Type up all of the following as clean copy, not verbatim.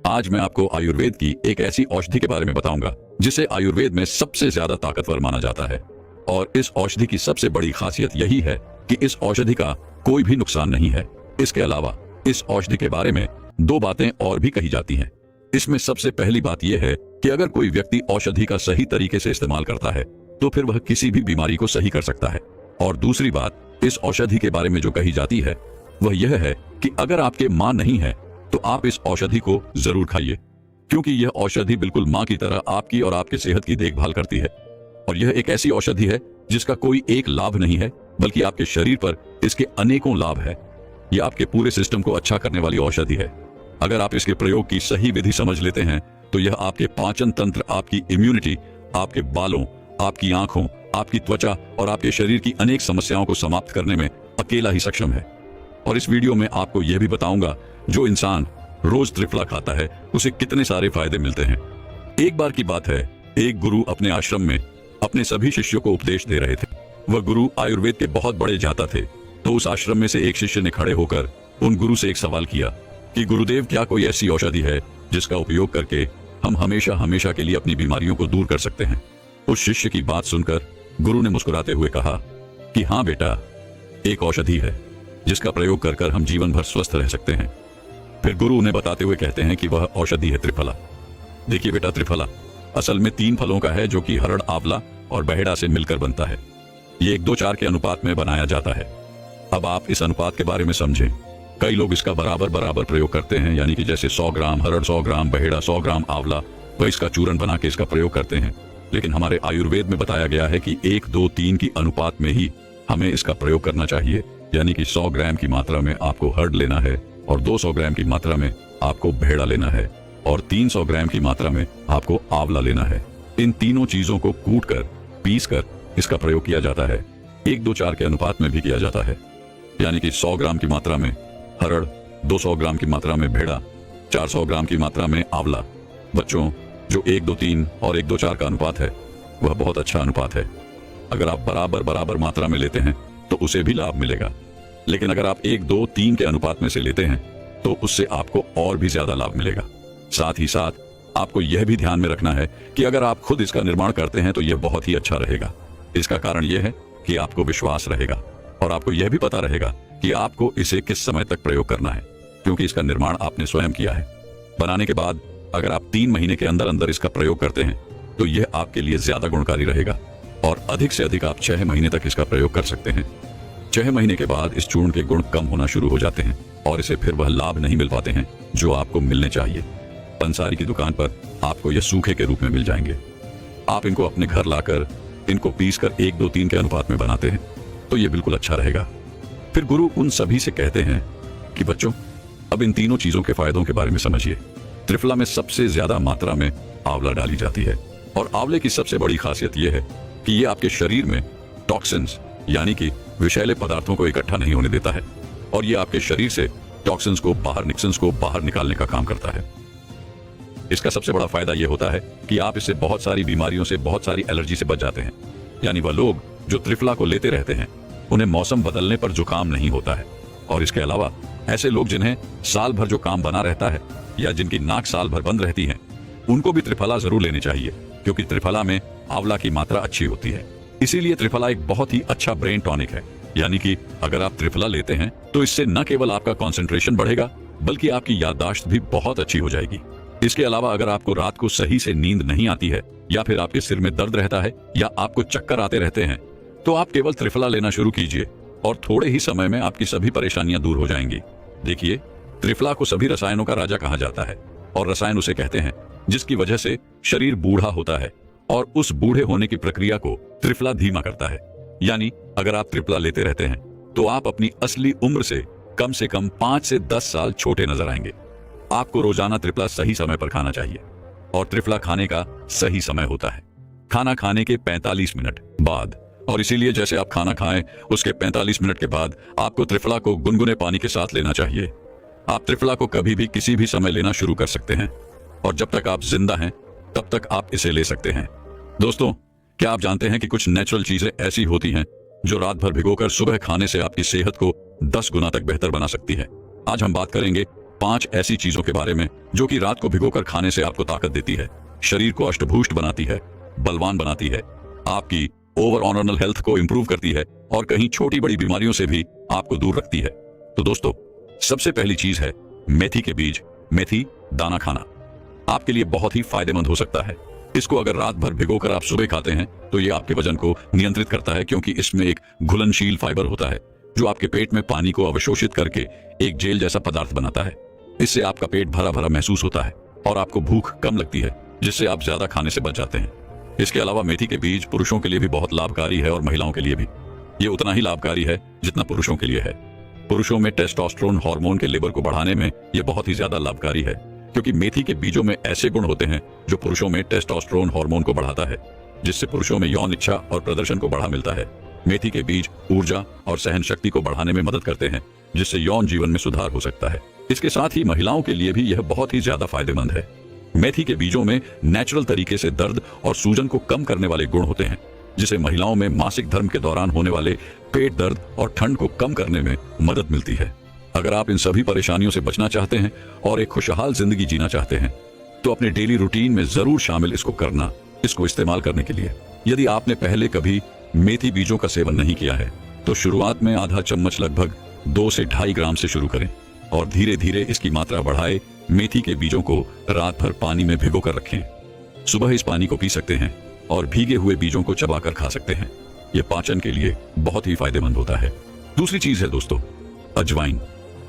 आज मैं आपको आयुर्वेद की एक ऐसी औषधि के बारे में बताऊंगा जिसे आयुर्वेद में सबसे ज्यादा ताकतवर माना जाता है। और इस औषधि की सबसे बड़ी खासियत यही है कि इस औषधि का कोई भी नुकसान नहीं है। इसके अलावा इस औषधि के बारे में दो बातें और भी कही जाती हैं। इसमें सबसे पहली बात यह है कि अगर कोई व्यक्ति औषधि का सही तरीके से इस्तेमाल करता है तो फिर वह किसी भी बीमारी को सही कर सकता है। और दूसरी बात इस औषधि के बारे में जो कही जाती है वह यह है कि अगर आपके मां नहीं है तो आप इस औषधि को जरूर खाइए, क्योंकि यह औषधि बिल्कुल मां की तरह आपकी और आपके सेहत की देखभाल करती है। और यह एक ऐसी औषधि है जिसका कोई एक लाभ नहीं है, बल्कि आपके शरीर पर इसके अनेकों लाभ है। यह आपके पूरे सिस्टम को अच्छा करने वाली औषधि है। अगर आप इसके प्रयोग की सही विधि समझ लेते हैं तो यह आपके पाचन तंत्र, आपकी इम्यूनिटी, आपके बालों, आपकी आंखों, आपकी त्वचा और आपके शरीर की अनेक समस्याओं को समाप्त करने में अकेला ही सक्षम है। और इस वीडियो में आपको यह भी बताऊंगा जो इंसान रोज त्रिफला खाता है उसे कितने सारे फायदे मिलते हैं। एक बार की बात है, एक गुरु अपने आश्रम में अपने सभी शिष्यों को उपदेश दे रहे थे। वह गुरु आयुर्वेद के बहुत बड़े जाता थे। तो उस आश्रम में से एक शिष्य ने खड़े होकर उन गुरु से एक सवाल किया कि गुरुदेव, क्या कोई ऐसी औषधि है जिसका उपयोग करके हम हमेशा हमेशा के लिए अपनी बीमारियों को दूर कर सकते हैं। उस शिष्य की बात सुनकर गुरु ने मुस्कुराते हुए कहा कि हाँ बेटा, एक औषधि है जिसका प्रयोग कर हम जीवन भर स्वस्थ रह सकते हैं। फिर गुरु उन्हें बताते हुए कहते हैं कि वह औषधि है त्रिफला। देखिए बेटा, त्रिफला असल में 3 फलों का है जो कि हरड़, आंवला और बहेड़ा से मिलकर बनता है। ये 1:2:4 के अनुपात में बनाया जाता है। अब आप इस अनुपात के बारे में समझें। कई लोग इसका बराबर बराबर प्रयोग करते हैं, यानी कि जैसे 100 ग्राम हरड़, 100 ग्राम बहेड़ा, 100 ग्राम आंवला, वह इसका चूरन बना के इसका प्रयोग करते हैं। लेकिन हमारे आयुर्वेद में बताया गया है कि 1, 2, 3 की अनुपात में ही हमें इसका प्रयोग करना चाहिए। यानी कि 100 ग्राम की मात्रा में आपको हरड़ लेना है और 200 ग्राम की मात्रा में आपको बहेड़ा लेना है और 300 ग्राम की मात्रा में आपको आंवला लेना है। इन तीनों चीजों को कूटकर, पीसकर इसका प्रयोग किया जाता है। 1:2:4 के अनुपात में भी किया जाता है, यानी कि 100 ग्राम की मात्रा में हरड़, 200 ग्राम की मात्रा में बहेड़ा, 400 ग्राम की मात्रा में आंवला। बच्चों, जो 1:2:3 और 1:2:4 का अनुपात है वह बहुत अच्छा अनुपात है। अगर आप बराबर बराबर मात्रा में लेते हैं तो उसे भी लाभ मिलेगा, लेकिन अगर आप 1:2:3 के अनुपात में से लेते हैं तो उससे आपको और भी ज्यादा लाभ मिलेगा। साथ ही साथ आपको यह भी ध्यान में रखना है कि अगर आप खुद इसका निर्माण करते हैं तो यह बहुत ही अच्छा रहेगा। इसका कारण यह है कि आपको विश्वास रहेगा और आपको यह भी पता रहेगा कि आपको इसे किस समय तक प्रयोग करना है, क्योंकि इसका निर्माण आपने स्वयं किया है। बनाने के बाद अगर आप 3 महीने के अंदर अंदर इसका प्रयोग करते हैं तो यह आपके लिए ज्यादा गुणकारी रहेगा और अधिक से अधिक आप 6 महीने तक इसका प्रयोग कर सकते हैं। 6 महीने के बाद इस चूर्ण के गुण कम होना शुरू हो जाते हैं और इसे फिर वह लाभ नहीं मिल पाते हैं जो आपको मिलने चाहिए। पंसारी की दुकान पर आपको यह सूखे के रूप में मिल जाएंगे। आप इनको अपने घर लाकर इनको पीसकर 1:2:3 के अनुपात में बनाते हैं तो यह बिल्कुल अच्छा रहेगा। फिर गुरु उन सभी से कहते हैं कि बच्चों, अब इन तीनों चीजों के फायदों के बारे में समझिए। त्रिफला में सबसे ज्यादा मात्रा में आंवला डाली जाती है और आंवले की सबसे बड़ी खासियत यह है कि यह आपके शरीर में टॉक्सिन्स यानी कि विषैले पदार्थों को इकट्ठा नहीं होने देता है और यह आपके शरीर से टॉक्सिन्स को बाहर निकालने का काम करता है। इसका सबसे बड़ा फायदा यह होता है कि आप इससे बहुत सारी बीमारियों से, बहुत सारी एलर्जी से बच जाते हैं। यानी वह लोग जो त्रिफला को लेते रहते हैं उन्हें मौसम बदलने पर जुकाम नहीं होता है। और इसके अलावा ऐसे लोग जिन्हें साल भर जो काम बना रहता है या जिनकी नाक साल भर बंद रहती है, उनको भी त्रिफला जरूर लेनी चाहिए, क्योंकि त्रिफला में आंवला की मात्रा अच्छी होती है। इसीलिए त्रिफला एक बहुत ही अच्छा ब्रेन टॉनिक है। यानी कि अगर आप त्रिफला लेते हैं तो इससे न केवल आपका कंसंट्रेशन बढ़ेगा बल्कि आपकी याददाश्त भी बहुत अच्छी हो जाएगी। इसके अलावा अगर आपको रात को सही से नींद नहीं आती है या फिर आपके सिर में दर्द रहता है या आपको चक्कर आते रहते हैं तो आप केवल त्रिफला लेना शुरू कीजिए और थोड़े ही समय में आपकी सभी परेशानियां दूर हो जाएंगी। देखिए, त्रिफला को सभी रसायनों का राजा कहा जाता है और रसायन उसे कहते हैं जिसकी वजह से शरीर बूढ़ा होता है और उस बूढ़े होने की प्रक्रिया को त्रिफला धीमा करता है। यानी अगर आप त्रिफला लेते रहते हैं तो आप अपनी असली उम्र से कम 5 से 10 साल छोटे नजर आएंगे। आपको रोजाना त्रिफला सही समय पर खाना चाहिए और त्रिफला खाने का सही समय होता है खाना खाने के 45 मिनट बाद। और इसीलिए जैसे आप खाना खाएं उसके 45 मिनट के बाद आपको त्रिफला को गुनगुने पानी के साथ लेना चाहिए। आप त्रिफला को कभी भी किसी भी समय लेना शुरू कर सकते हैं और जब तक आप जिंदा हैं तब तक आप इसे ले सकते हैं। दोस्तों, क्या आप जानते हैं कि कुछ नेचुरल चीजें ऐसी होती हैं जो रात भर भिगोकर सुबह खाने से आपकी सेहत को 10 गुना तक बेहतर बना सकती है। आज हम बात करेंगे 5 ऐसी चीजों के बारे में जो कि रात को भिगोकर खाने से आपको ताकत देती है, शरीर को अष्टभुष्ट बनाती है, बलवान बनाती है, आपकी ओवरऑल हेल्थ को इंप्रूव करती है और कहीं छोटी बड़ी बीमारियों से भी आपको दूर रखती है। तो दोस्तों, सबसे पहली चीज है मेथी के बीज। मेथी दाना खाना आपके लिए बहुत ही फायदेमंद हो सकता है। इसको अगर रात भर भिगोकर आप सुबह खाते हैं तो ये आपके वजन को नियंत्रित करता है, क्योंकि इसमें एक घुलनशील फाइबर होता है जो आपके पेट में पानी को अवशोषित करके एक जेल जैसा पदार्थ बनाता है। इससे आपका पेट भरा भरा महसूस होता है और आपको भूख कम लगती है, जिससे आप ज्यादा खाने से बच जाते हैं। इसके अलावा मेथी के बीज पुरुषों के लिए भी बहुत लाभकारी है और महिलाओं के लिए भी। ये उतना ही लाभकारी है जितना पुरुषों के लिए है। पुरुषों में टेस्टोस्टेरोन हार्मोन के लेवल को बढ़ाने में यह बहुत ही ज्यादा लाभकारी है, क्योंकि मेथी के बीजों में ऐसे गुण होते हैं जो पुरुषों में टेस्टोस्टेरोन हार्मोन को बढ़ाता है, जिससे पुरुषों में यौन इच्छा और प्रदर्शन को बढ़ा मिलता है। मेथी के बीज ऊर्जा और सहन शक्ति को बढ़ाने में मदद करते हैं, जिससे यौन जीवन में सुधार हो सकता है। इसके साथ ही महिलाओं के लिए भी यह बहुत ही ज्यादा फायदेमंद है। मेथी के बीजों में नेचुरल तरीके से दर्द और सूजन को कम करने वाले गुण होते हैं, जिसे महिलाओं में मासिक धर्म के दौरान होने वाले पेट दर्द और ठंड को कम करने में मदद मिलती है। अगर आप इन सभी परेशानियों से बचना चाहते हैं और एक खुशहाल जिंदगी जीना चाहते हैं तो अपने डेली रूटीन में जरूर शामिल इसको इस्तेमाल करने के लिए। यदि आपने पहले कभी मेथी बीजों का सेवन नहीं किया है तो शुरुआत में आधा चम्मच लगभग 2 से 2.5 ग्राम से शुरू करें और धीरे धीरे इसकी मात्रा बढ़ाए मेथी के बीजों को रात भर पानी में भिगो कर रखें। सुबह इस पानी को पी सकते हैं और भीगे हुए बीजों को चबाकर खा सकते हैं। यह पाचन के लिए बहुत ही फायदेमंद होता है। दूसरी चीज है दोस्तों अजवाइन।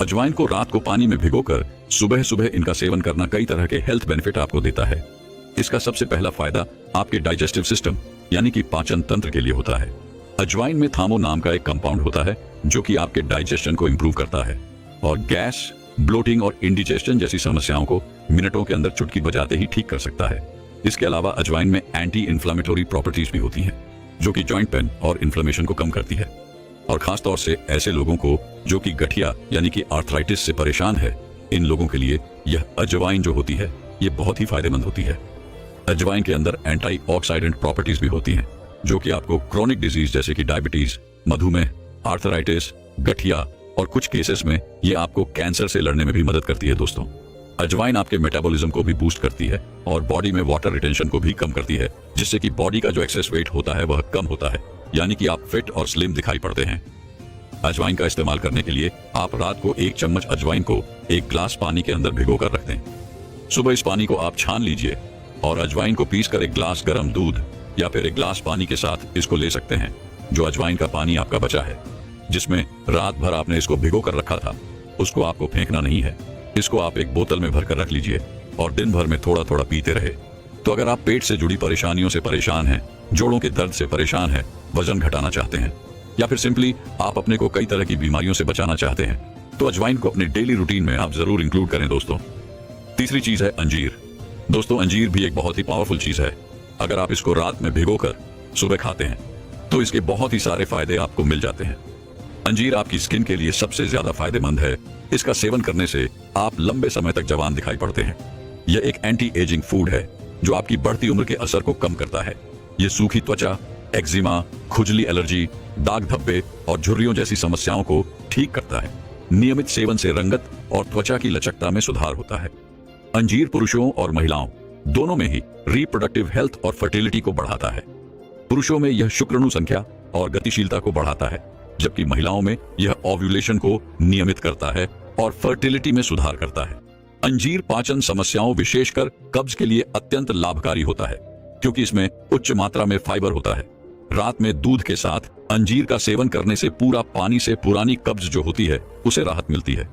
अजवाइन को रात को पानी में भिगोकर सुबह सुबह इनका सेवन करना कई तरह के हेल्थ बेनिफिट आपको देता है। इसका सबसे पहला फायदा आपके डाइजेस्टिव सिस्टम यानी कि पाचन तंत्र के लिए होता है। अजवाइन में थामो नाम का एक कंपाउंड होता है जो कि आपके डाइजेशन को इंप्रूव करता है और गैस, ब्लोटिंग और इंडिजेशन जैसी समस्याओं को मिनटों के अंदर चुटकी बजाते ही ठीक कर सकता है। इसके अलावा अजवाइन में एंटी इन्फ्लामेटरी प्रॉपर्टीज भी होती हैं जो कि जॉइंट पेन और इन्फ्लेमेशन को कम करती है, और खासतौर से ऐसे लोगों को जो कि गठिया यानी कि आर्थराइटिस से परेशान है, इन लोगों के लिए यह अजवाइन जो होती है ये बहुत ही फायदेमंद होती है। अजवाइन के अंदर एंटी ऑक्सीडेंट प्रॉपर्टीज भी होती हैं जो कि आपको क्रोनिक डिजीज जैसे कि डायबिटीज, मधुमेह, आर्थराइटिस, गठिया और कुछ केसेस में ये आपको कैंसर से लड़ने में भी मदद करती है। दोस्तों, अजवाइन आपके मेटाबॉलिज्म को भी बूस्ट करती है और बॉडी में वाटर रिटेंशन को भी कम करती है, जिससे कि बॉडी का जो एक्सेस वेट होता है वह कम होता है, यानी कि आप फिट और स्लिम दिखाई पड़ते हैं। अजवाइन का इस्तेमाल करने के लिए आप रात को 1 चम्मच अजवाइन को 1 ग्लास पानी के अंदर भिगोकर रख दें। सुबह इस पानी को आप छान लीजिए और अजवाइन को पीसकर 1 ग्लास गर्म दूध या फिर 1 ग्लास पानी के साथ इसको ले सकते हैं। जो अजवाइन का पानी आपका बचा है, जिसमें रात भर आपने इसको भिगो कर रखा था, उसको आपको फेंकना नहीं है। इसको आप एक बोतल में भरकर रख लीजिए और दिन भर में थोड़ा थोड़ा पीते रहे। तो अगर आप पेट से जुड़ी परेशानियों से परेशान हैं, जोड़ों के दर्द से परेशान हैं, वजन घटाना चाहते हैं या फिर सिंपली आप अपने को कई तरह की बीमारियों से बचाना चाहते हैं, तो अजवाइन को अपने डेली रूटीन में आप जरूर इंक्लूड करें। दोस्तों, तीसरी चीज है अंजीर। दोस्तों, अंजीर भी एक बहुत ही पावरफुल चीज है। अगर आप इसको रात में भिगोकर सुबह खाते हैं तो इसके बहुत ही सारे फायदे आपको मिल जाते हैं। अंजीर आपकी स्किन के लिए सबसे ज्यादा फायदेमंद है। इसका सेवन करने से आप लंबे समय तक जवान दिखाई पड़ते हैं। यह एक एंटी एजिंग फूड है जो आपकी बढ़ती उम्र के असर को कम करता है। यह सूखी त्वचा, एक्जिमा, खुजली, एलर्जी, दाग धब्बे और झुर्रियों जैसी समस्याओं को ठीक करता है। नियमित सेवन से रंगत और त्वचा की लचकता में सुधार होता है। अंजीर पुरुषों और महिलाओं दोनों में ही रिप्रोडक्टिव हेल्थ और फर्टिलिटी को बढ़ाता है। पुरुषों में यह शुक्राणु संख्या और गतिशीलता को बढ़ाता है, जबकि महिलाओं में यह ओव्यूलेशन को नियमित करता है और फर्टिलिटी में सुधार करता है। अंजीर पाचन समस्याओं विशेषकर कब्ज के लिए अत्यंत लाभकारी होता है, क्योंकि इसमें उच्च मात्रा में फाइबर होता है। रात में दूध के साथ अंजीर का सेवन करने से पूरा पानी से पुरानी कब्ज जो होती है उसे राहत मिलती है,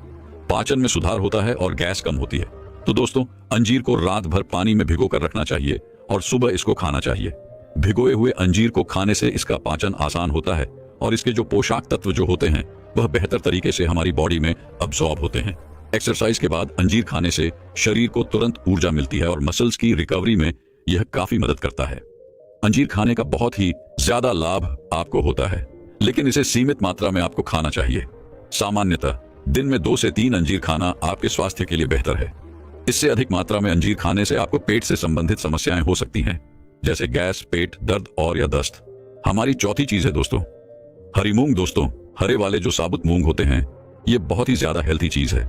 पाचन में सुधार होता है और गैस कम होती है। तो दोस्तों, अंजीर को रात भर पानी में भिगो कर रखना चाहिए और सुबह इसको खाना चाहिए। भिगोए हुए अंजीर को खाने से इसका पाचन आसान होता है और इसके जो पोषक तत्व जो होते हैं वह बेहतर तरीके से हमारी बॉडी में अब्सॉर्ब होते हैं। एक्सरसाइज के बाद अंजीर खाने से शरीर को तुरंत ऊर्जा मिलती है और मसल्स की रिकवरी में यह काफी मदद करता है। अंजीर खाने का बहुत ही ज्यादा लाभ आपको होता है, लेकिन इसे सीमित मात्रा में आपको खाना चाहिए। सामान्यतः दिन में 2 से 3 अंजीर खाना आपके स्वास्थ्य के लिए बेहतर है। इससे अधिक मात्रा में अंजीर खाने से आपको पेट से संबंधित समस्याएं हो सकती हैं, जैसे गैस, पेट दर्द और या दस्त। हमारी चौथी चीज है दोस्तों हरी मूंग। दोस्तों, हरे वाले जो साबुत मूंग होते हैं ये बहुत ही ज्यादा हेल्थी चीज है।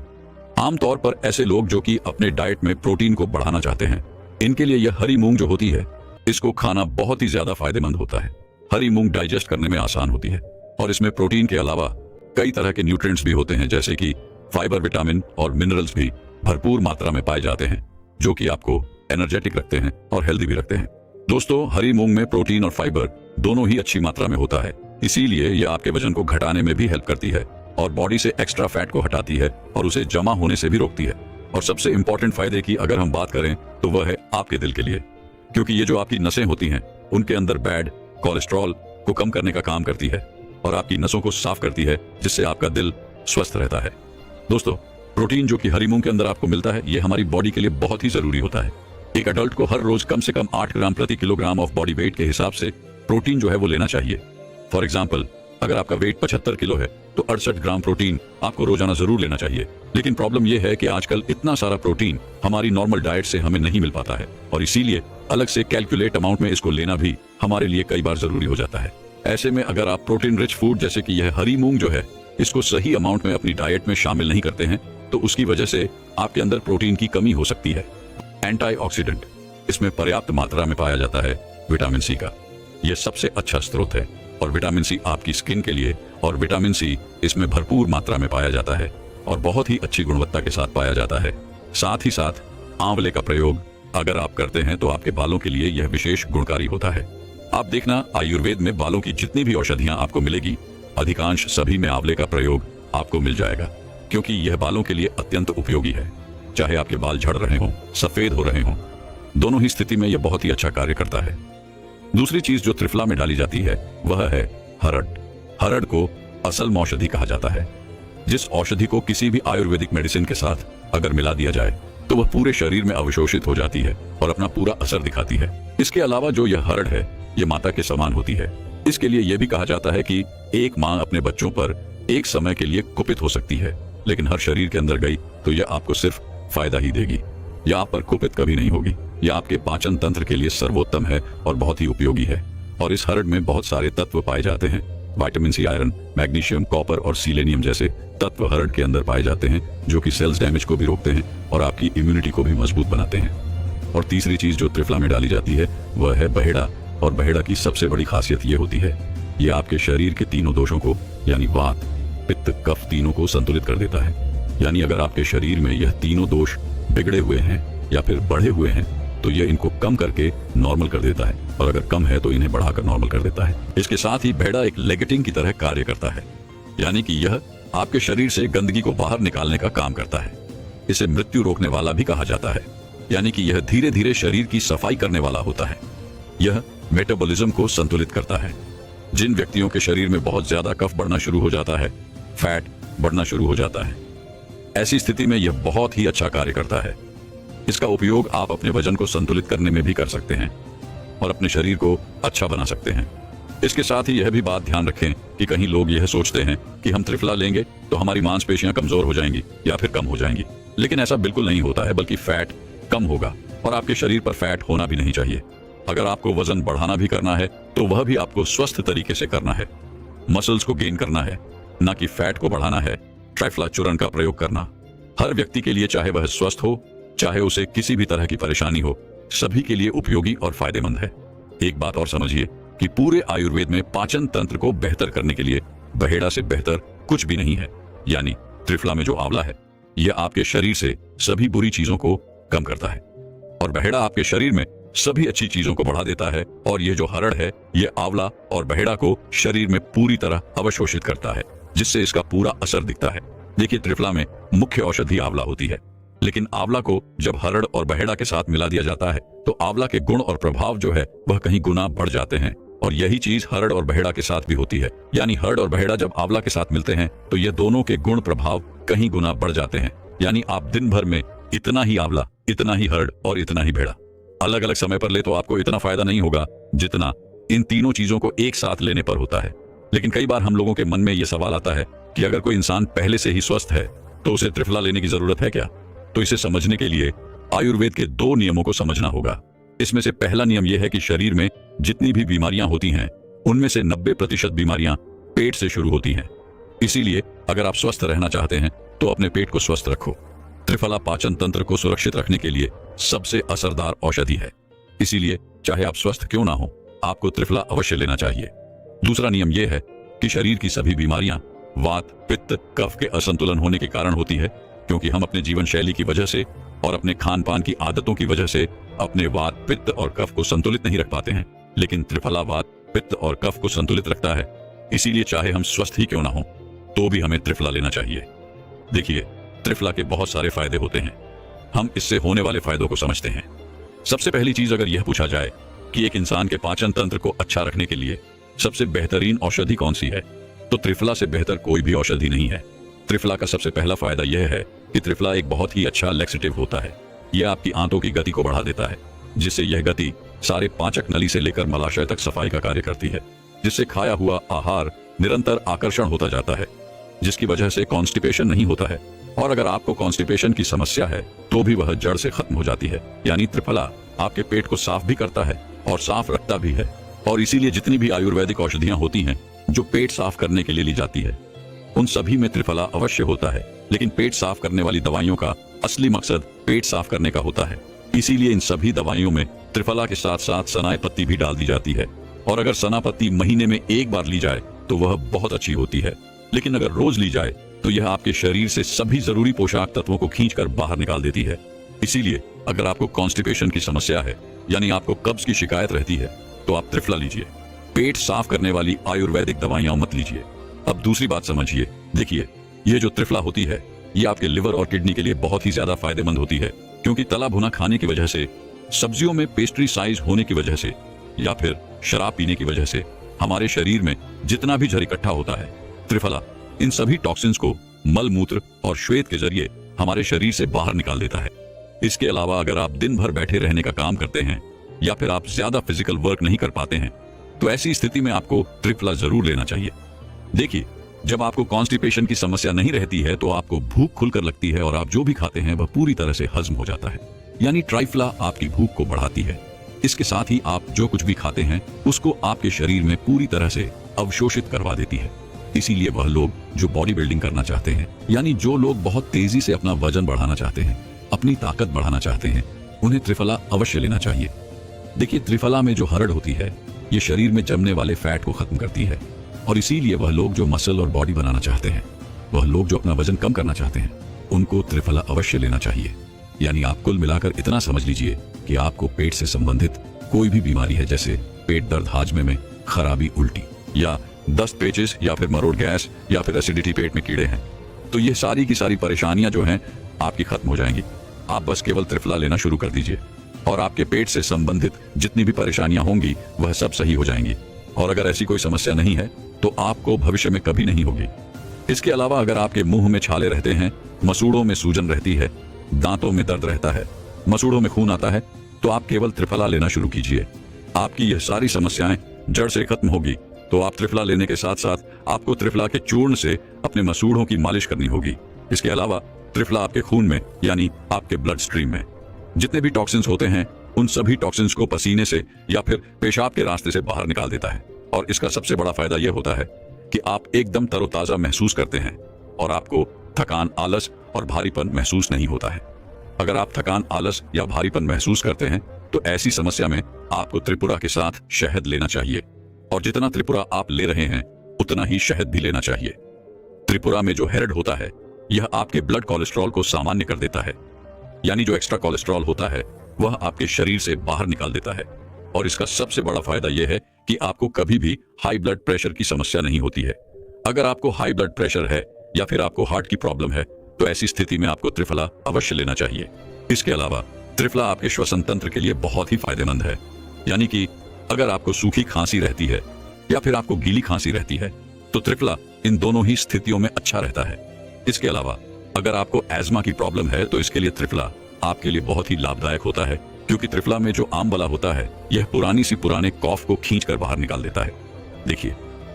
आमतौर पर ऐसे लोग जो कि अपने डाइट में प्रोटीन को बढ़ाना चाहते हैं, इनके लिए यह हरी मूंग जो होती है, इसको खाना बहुत ही ज्यादा फायदेमंद होता है। हरी मूंग डाइजेस्ट करने में आसान होती है और इसमें प्रोटीन के अलावा कई तरह के न्यूट्रिएंट्स भी होते हैं, जैसे कि फाइबर, विटामिन और मिनरल्स भी भरपूर मात्रा में पाए जाते हैं, जो कि आपको एनर्जेटिक रखते हैं और हेल्दी भी रखते हैं। दोस्तों, हरी मूंग में प्रोटीन और फाइबर दोनों ही अच्छी मात्रा में होता है, इसीलिए यह आपके वजन को घटाने में भी हेल्प करती है और बॉडी से एक्स्ट्रा फैट को हटाती है और उसे जमा होने से भी रोकती है। और सबसे इंपॉर्टेंट फायदे की अगर हम बात करें तो वह है आपके दिल के लिए, क्योंकि ये जो आपकी नसें होती हैं उनके अंदर बैड कोलेस्ट्रॉल को कम करने का काम करती है और आपकी नसों को साफ करती है, जिससे आपका दिल स्वस्थ रहता है। दोस्तों, प्रोटीन जो कि हरी मूंग के अंदर आपको मिलता है, ये हमारी बॉडी के लिए बहुत ही जरूरी होता है। एक अडल्ट को हर रोज कम से कम 8 ग्राम प्रति किलोग्राम ऑफ बॉडी वेट के हिसाब से प्रोटीन जो है वो लेना चाहिए। फॉर एग्जाम्पल, अगर आपका वेट 75 किलो है तो 68 ग्राम प्रोटीन आपको रोजाना जरूर लेना चाहिए। लेकिन प्रॉब्लम यह है कि आजकल इतना सारा प्रोटीन हमारी नॉर्मल डाइट से हमें नहीं मिल पाता है और इसीलिए अलग से कैलकुलेट अमाउंट में इसको लेना भी हमारे लिए कई बार जरूरी हो जाता है। ऐसे में अगर आप प्रोटीन रिच फूड जैसे कि यह हरी मूंग जो है, इसको सही अमाउंट में अपनी डाइट में शामिल नहीं करते हैं तो उसकी वजह से आपके अंदर प्रोटीन की कमी हो सकती है। एंटीऑक्सीडेंट, इसमें पर्याप्त मात्रा में पाया जाता है विटामिन सी का। यह सबसे अच्छा स्रोत है और विटामिन सी आपकी स्किन के लिए, और विटामिन सी इसमें भरपूर मात्रा में पाया जाता है और बहुत ही अच्छी गुणवत्ता के साथ पाया जाता है। साथ ही साथ आंवले का प्रयोग अगर आप करते हैं तो आपके बालों के लिए यह विशेष गुणकारी होता है। आप देखना, आयुर्वेद में बालों की जितनी भी औषधियां आपको मिलेगी, अधिकांश सभी में आंवले का प्रयोग आपको मिल जाएगा, क्योंकि यह बालों के लिए अत्यंत उपयोगी है। चाहे आपके बाल झड़ रहे हों, सफेद हो रहे हों, दोनों ही स्थिति में यह बहुत ही अच्छा कार्य करता है। दूसरी चीज जो त्रिफला में डाली जाती है वह है हरड़। हरड़ को असल औषधि कहा जाता है। जिस औषधि को किसी भी आयुर्वेदिक मेडिसिन के साथ अगर मिला दिया जाए तो वह पूरे शरीर में अवशोषित हो जाती है और अपना पूरा असर दिखाती है। इसके अलावा जो यह हरड़ है, यह माता के समान होती है। इसके लिए यह भी कहा जाता है कि एक माँ अपने बच्चों पर एक समय के लिए कुपित हो सकती है, लेकिन हर शरीर के अंदर गई तो यह आपको सिर्फ फायदा ही देगी। यह आप पर कुपित कभी नहीं होगी। यह आपके पाचन तंत्र के लिए सर्वोत्तम है और बहुत ही उपयोगी है। और इस हरड़ में बहुत सारे तत्व पाए जाते हैं। Vitamin C, iron, magnesium, copper और सीलेनियम जैसे तत्व हरड़ के अंदर पाए जाते हैं, जो कि सेल्स डैमेज को भी रोकते हैं और आपकी इम्यूनिटी को भी मजबूत बनाते हैं। और तीसरी चीज जो त्रिफला में डाली जाती है वह है बहेड़ा। और बहेड़ा की सबसे बड़ी खासियत यह होती है, यह आपके शरीर के तीनों दोषों को, यानी वात, पित्त, कफ, तीनों को संतुलित कर देता है। यानी अगर आपके शरीर में यह तीनों दोष बिगड़े हुए हैं या फिर बढ़े हुए हैं तो यह इनको कम करके नॉर्मल कर देता है, और अगर कम है तो इन्हें बढ़ाकर नॉर्मल कर देता है। इसके साथ ही बहेड़ा एक लेगेटिंग की तरह कार्य करता है, यानी कि यह आपके शरीर से गंदगी को बाहर निकालने का काम करता है। इसे मृत्यु रोकने वाला भी कहा जाता है, यानी कि यह धीरे धीरे शरीर की सफाई करने वाला होता है। यह मेटाबॉलिज्म को संतुलित करता है। जिन व्यक्तियों के शरीर में बहुत ज्यादा कफ बढ़ना शुरू हो जाता है, फैट बढ़ना शुरू हो जाता है, ऐसी स्थिति में यह बहुत ही अच्छा कार्य करता है। इसका उपयोग आप अपने वजन को संतुलित करने में भी कर सकते हैं और अपने शरीर को अच्छा बना सकते हैं। इसके साथ ही यह भी बात ध्यान रखें कि कहीं लोग यह सोचते हैं कि हम त्रिफला लेंगे तो हमारी मांसपेशियां कमजोर हो जाएंगी या फिर कम हो जाएंगी, लेकिन ऐसा बिल्कुल नहीं होता है, बल्कि फैट कम होगा और आपके शरीर पर फैट होना भी नहीं चाहिए। अगर आपको वजन बढ़ाना भी करना है तो वह भी आपको स्वस्थ तरीके से करना है। मसल्स को गेन करना है, ना कि फैट को बढ़ाना है। ट्रिफला चूर्ण का प्रयोग करना हर व्यक्ति के लिए, चाहे वह स्वस्थ हो चाहे उसे किसी भी तरह की परेशानी हो, सभी के लिए उपयोगी और फायदेमंद है। एक बात और समझिए कि पूरे आयुर्वेद में पाचन तंत्र को बेहतर करने के लिए बहेड़ा से बेहतर कुछ भी नहीं है। यानी त्रिफला में जो आंवला है, यह आपके शरीर से सभी बुरी चीजों को कम करता है और बहेड़ा आपके शरीर में सभी अच्छी चीजों को बढ़ा देता है। और ये जो हरड़ है, यह आंवला और बहेड़ा को शरीर में पूरी तरह अवशोषित करता है, जिससे इसका पूरा असर दिखता है। देखिए, त्रिफला में मुख्य औषधि आंवला होती है, लेकिन आंवला को जब हरड़ और बहेड़ा के साथ मिला दिया जाता है तो आंवला के गुण और प्रभाव जो है वह कहीं गुना बढ़ जाते हैं। और यही चीज हरड़ और बहेड़ा के साथ भी होती है। यानी हरड़ और बहेड़ा जब आंवला के साथ मिलते हैं तो ये दोनों के गुण प्रभाव कहीं गुना बढ़ जाते हैं। यानी आप दिन भर में इतना ही आंवला, इतना ही हरड़ और इतना ही बहेड़ा अलग अलग समय पर ले तो आपको इतना फायदा नहीं होगा जितना इन तीनों चीजों को एक साथ लेने पर होता है। लेकिन कई बार हम लोगों के मन में यह सवाल आता है कि अगर कोई इंसान पहले से ही स्वस्थ है तो उसे त्रिफला लेने की जरूरत है क्या? तो इसे समझने के लिए आयुर्वेद के 2 नियमों को समझना होगा। इसमें से पहला नियम यह है कि शरीर में जितनी भी बीमारियां होती हैं उनमें से 90% बीमारियां पेट से शुरू होती हैं। इसीलिए अगर आप स्वस्थ रहना चाहते हैं तो अपने पेट को स्वस्थ रखो। त्रिफला पाचन तंत्र को सुरक्षित रखने के लिए सबसे असरदार औषधि है। इसीलिए चाहे आप स्वस्थ क्यों ना हो, आपको त्रिफला अवश्य लेना चाहिए। दूसरा नियम यह है कि शरीर की सभी बीमारियां वात, पित्त, कफ के असंतुलन होने के कारण होती है, क्योंकि हम अपने जीवन शैली की वजह से और अपने खान पान की आदतों की वजह से अपने वात, पित्त और कफ को संतुलित नहीं रख पाते हैं। लेकिन त्रिफला वात, पित्त और कफ को संतुलित रखता है। इसीलिए चाहे हम स्वस्थ ही क्यों ना हो, तो भी हमें त्रिफला लेना चाहिए। देखिए, त्रिफला के बहुत सारे फायदे होते हैं। हम इससे होने वाले फायदों को समझते हैं। सबसे पहली चीज अगर यह पूछा जाए कि एक इंसान के पाचन तंत्र को अच्छा रखने के लिए सबसे बेहतरीन औषधि कौन सी है, तो त्रिफला से बेहतर कोई भी औषधि नहीं है। त्रिफला का सबसे पहला फायदा यह है कि त्रिफला एक बहुत ही अच्छा लैक्सेटिव होता है। यह आपकी आंतों की गति को बढ़ा देता है, जिससे यह गति सारे पाचक नली से लेकर मलाशय तक सफाई का कार्य करती है, जिससे खाया हुआ आहार निरंतर आकर्षण होता जाता है, जिसकी वजह से कॉन्स्टिपेशन नहीं होता है। और अगर आपको कॉन्स्टिपेशन की समस्या है तो भी वह जड़ से खत्म हो जाती है। यानी त्रिफला आपके पेट को साफ भी करता है और साफ रखता भी है। और इसीलिए जितनी भी आयुर्वेदिक औषधियां होती हैं जो पेट साफ करने के लिए ली जाती है, उन सभी में त्रिफला अवश्य होता है। लेकिन पेट साफ करने वाली दवाइयों का असली मकसद पेट साफ करने का होता है। इसीलिए इन सभी दवाइयों में त्रिफला के साथ साथ सनाए पत्ती भी डाल दी जाती है। और अगर सना पत्ती महीने में एक बार ली जाए तो वह बहुत अच्छी होती है। लेकिन अगर रोज ली जाए तो यह आपके शरीर से सभी जरूरी पोषक तत्वों को खींचकर बाहर निकाल देती है। इसीलिए अगर आपको कॉन्स्टिपेशन की समस्या है, यानी आपको कब्ज की शिकायत रहती है, तो आप त्रिफला लीजिए। पेट साफ करने वाली आयुर्वेदिक दवाइयां मत लीजिए। अब दूसरी बात समझिए। देखिए, ये जो त्रिफला होती है, ये आपके लिवर और किडनी के लिए बहुत ही ज्यादा फायदेमंद होती है, क्योंकि तला भुना खाने की वजह से, सब्जियों में पेस्ट्री साइज होने की वजह से, या फिर शराब पीने की वजह से हमारे शरीर में जितना भी जहर इकट्ठा होता है, त्रिफला इन सभी टॉक्सिन्स को मल मूत्र और श्वेत के जरिए हमारे शरीर से बाहर निकाल देता है। इसके अलावा अगर आप दिन भर बैठे रहने का काम करते हैं या फिर आप ज्यादा फिजिकल वर्क नहीं कर पाते हैं, तो ऐसी स्थिति में आपको त्रिफला जरूर लेना चाहिए। देखिए, जब आपको कॉन्स्टिपेशन की समस्या नहीं रहती है तो आपको भूख खुलकर लगती है और आप जो भी खाते हैं वह पूरी तरह से हजम हो जाता है। यानी ट्राइफला आपकी भूख को बढ़ाती है। इसके साथ ही आप जो कुछ भी खाते हैं उसको आपके शरीर में पूरी तरह से अवशोषित करवा देती है। इसीलिए वह लोग जो बॉडी बिल्डिंग करना चाहते हैं, यानी जो लोग बहुत तेजी से अपना वजन बढ़ाना चाहते हैं, अपनी ताकत बढ़ाना चाहते हैं, उन्हें त्रिफला अवश्य लेना चाहिए। देखिए, त्रिफला में जो हरड़ होती है, ये शरीर में जमने वाले फैट को खत्म करती है। और इसीलिए वह लोग जो मसल और बॉडी बनाना चाहते हैं, वह लोग जो अपना वजन कम करना चाहते हैं, उनको त्रिफला अवश्य लेना चाहिए। यानी आप कुल मिलाकर इतना समझ लीजिए कि आपको पेट से संबंधित कोई भी बीमारी है, जैसे पेट दर्द, हाजमे में खराबी, उल्टी या दस्त, पेचिस या फिर मरोड़ गैस या फिर एसिडिटी, पेट में कीड़े हैं, तो ये सारी की सारी परेशानियां जो हैं आपकी खत्म हो जाएंगी। आप बस केवल त्रिफला लेना शुरू कर दीजिए और आपके पेट से संबंधित जितनी भी परेशानियां होंगी वह सब सही हो जाएंगी। और अगर ऐसी कोई समस्या नहीं है तो आपको भविष्य में कभी नहीं होगी। इसके अलावा अगर आपके मुंह में छाले रहते हैं, मसूड़ों में सूजन रहती है, दांतों में दर्द रहता है, मसूड़ों में खून आता है, तो आप केवल त्रिफला लेना शुरू कीजिए। आपकी यह सारी समस्याएं जड़ से खत्म होगी। तो आप त्रिफला लेने के साथ साथ आपको त्रिफला के चूर्ण से अपने मसूड़ों की मालिश करनी होगी। इसके अलावा त्रिफला आपके खून में, यानी आपके ब्लड स्ट्रीम में जितने भी टॉक्सिन्स होते हैं, उन सभी टॉक्सिन्स को पसीने से या फिर पेशाब के रास्ते से बाहर निकाल देता है। और इसका सबसे बड़ा फायदा यह होता है कि आप एकदम तरोताजा महसूस करते हैं और आपको थकान, आलस और भारीपन महसूस नहीं होता है। अगर आप थकान, आलस या भारीपन महसूस करते हैं तो ऐसी समस्या में आपको त्रिपुरा के साथ शहद लेना चाहिए। और जितना त्रिपुरा आप ले रहे हैं उतना ही शहद भी लेना चाहिए। त्रिपुरा में जो हेरड होता है, यह आपके ब्लड कोलेस्ट्रॉल को सामान्य कर देता है। यानी जो एक्स्ट्रा कोलेस्ट्रॉल होता है वह आपके शरीर से बाहर निकाल देता है। और इसका सबसे बड़ा फायदा यह है कि आपको कभी भी हाई ब्लड प्रेशर की समस्या नहीं होती है। अगर आपको हाई ब्लड प्रेशर है या फिर आपको हार्ट की प्रॉब्लम है, तो ऐसी स्थिति में आपको त्रिफला अवश्य लेना चाहिए। इसके अलावा त्रिफला आपके श्वसन तंत्र के लिए बहुत ही फायदेमंद है। यानी कि अगर आपको सूखी खांसी रहती है या फिर आपको गीली खांसी रहती है, तो त्रिफला इन दोनों ही स्थितियों में अच्छा रहता है। इसके अलावा अगर आपको एस्मा की प्रॉब्लम है तो इसके लिए त्रिफला आपके लिए बहुत ही लाभदायक होता है, क्योंकि त्रिफला में जो आमला होता है यह पुराने कॉफ को खींचकर बाहर निकाल देता है। देखिए,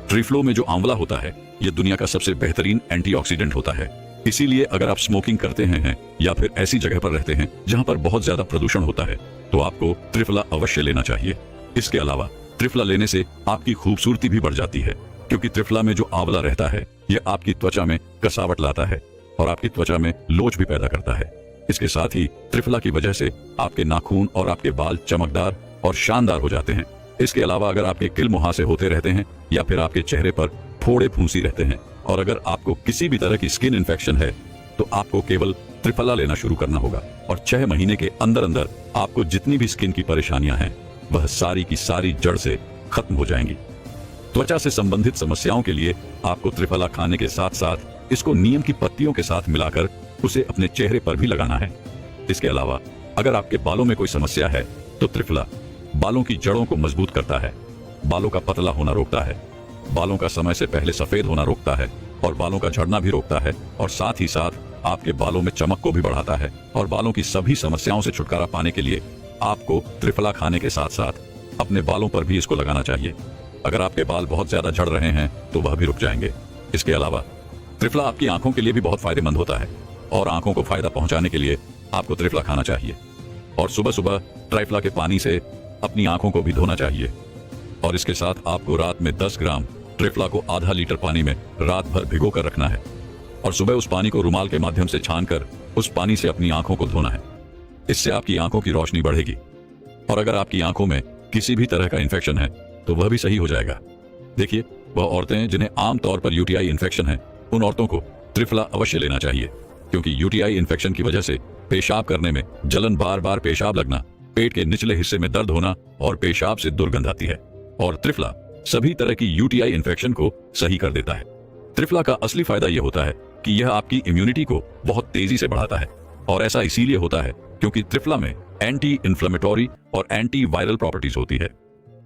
त्रिफलो में जो आंवला होता है यह दुनिया का सबसे बेहतरीन एंटीऑक्सीडेंट होता है। इसीलिए अगर आप स्मोकिंग करते हैं या फिर ऐसी जगह पर रहते हैं जहां पर बहुत ज्यादा प्रदूषण होता है, तो आपको त्रिफला अवश्य लेना चाहिए। इसके अलावा त्रिफला लेने से आपकी खूबसूरती भी बढ़ जाती है, क्योंकि त्रिफला में जो आंवला रहता है यह आपकी त्वचा में कसावट लाता है और आपकी त्वचा में लोच भी पैदा करता है। इसके साथ ही त्रिफला की वजह से आपके नाखून और आपके बाल चमकदार और शानदार हो जाते हैं। इसके अलावा अगर आपके किल मुहासे होते रहते हैं या फिर आपके चेहरे पर फोड़े फूंसी रहते हैं और अगर आपको किसी भी तरह की स्किन इन्फेक्शन है तो आपको केवल त्रिफला लेना शुरू करना होगा और 6 महीने के अंदर अंदर आपको जितनी भी स्किन की परेशानियां हैं वह सारी की सारी जड़ से खत्म हो जाएंगी। त्वचा से संबंधित समस्याओं के लिए आपको त्रिफला खाने के साथ साथ इसको नीम की पत्तियों के साथ मिलाकर उसे अपने चेहरे पर भी लगाना है। इसके अलावा अगर आपके बालों में कोई समस्या है तो त्रिफला बालों की जड़ों को मजबूत करता है, बालों का पतला होना रोकता है, बालों का समय से पहले सफेद होना रोकता है और बालों का झड़ना भी रोकता है और साथ ही साथ आपके बालों में चमक को भी बढ़ाता है। और बालों की सभी समस्याओं से छुटकारा पाने के लिए आपको त्रिफला खाने के साथ साथ अपने बालों पर भी इसको लगाना चाहिए। अगर आपके बाल बहुत ज्यादा झड़ रहे हैं तो वह भी रुक जाएंगे। इसके अलावा त्रिफला आपकी आंखों के लिए भी बहुत फायदेमंद होता है और आंखों को फायदा पहुंचाने के लिए आपको त्रिफला खाना चाहिए और सुबह सुबह ट्राइफला के पानी से अपनी आंखों को भी धोना चाहिए। और इसके साथ आपको रात में 10 ग्राम त्रिफला को आधा लीटर पानी में रात भर भिगो कर रखना है और सुबह उस पानी को रुमाल के माध्यम से छानकर उस पानी से अपनी आंखों को धोना है। इससे आपकी आंखों की रोशनी बढ़ेगी और अगर आपकी आंखों में किसी भी तरह का इन्फेक्शन है तो वह भी सही हो जाएगा। देखिए, वह औरतें जिन्हें आमतौर पर यूटीआई इन्फेक्शन है उन औरतों को त्रिफला अवश्य लेना चाहिए, क्योंकि यूटीआई इन्फेक्शन की वजह से पेशाब करने में जलन, बार बार पेशाब लगना, पेट के निचले हिस्से में दर्द होना और पेशाब से दुर्गंध आती है और त्रिफला सभी तरह की यूटीआई इन्फेक्शन को सही कर देता है। त्रिफला का असली फायदा यह होता है कि यह आपकी इम्यूनिटी को बहुत तेजी से बढ़ाता है और ऐसा इसीलिए होता है क्योंकि त्रिफला में एंटी इन्फ्लेमेटोरी और एंटी वायरल प्रॉपर्टीज होती है।